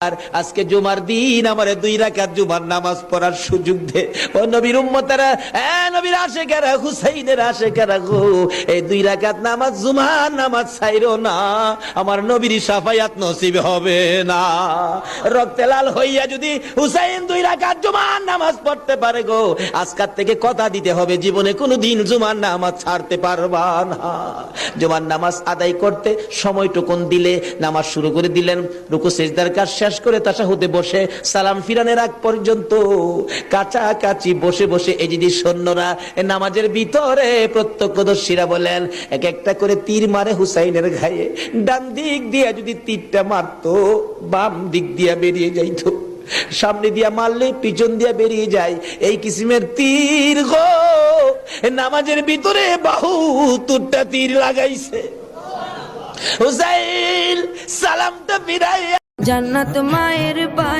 আর আজকে জুমার দিন আমারে 2 রাকাত জুমার নামাজ পড়ার সুযোগ দে। ও নবীর উম্মতেরা, নবীর আশিকেরা, হুসাইনের আশিকেরা গো, এই 2 রাকাত নামাজ জুমার নামাজ ছাইরো না, আমার নবীর শাফায়াত নসিব হবে না। রক্তে লাল হইয়া যদি হুসাইন 2 রাকাত জুমার নামাজ পড়তে পারে গো, আজকাল থেকে কথা দিতে হবে জীবনে কোনোদিন জুমার নামাজ ছাড়তে পারবা না। জুমার নামাজ আদায় করতে সময়টুকুন দিলে নামাজ শুরু করে দিলেন, রুকু সিজদার কাজ শেষ করে তাশাহুদে বসে সালাম ফিরানের আগ পর্যন্ত কাছাকাছি বসে বসে এই যে সৈন্যরা নামাজের ভিতরে প্রত্যক্ষদর্শীরা বলেন এক একটা করে তীর মারে হুসাইনের গায়ে। ডান দিক দিয়ে যদি তীরটা মারতো, বাম দিক দিয়ে বেরিয়ে যাইতো, সামনে দিয়া মারলে পিছন দিয়া বেরিয়ে যায়, এই কিসিমের তীর গো। নামাজের ভিতরে বাহুতুরটা তীর লাগাইছে। হুসাইন সালামটা ফিরাইয়া জান্নাত মায়ের পায়ে।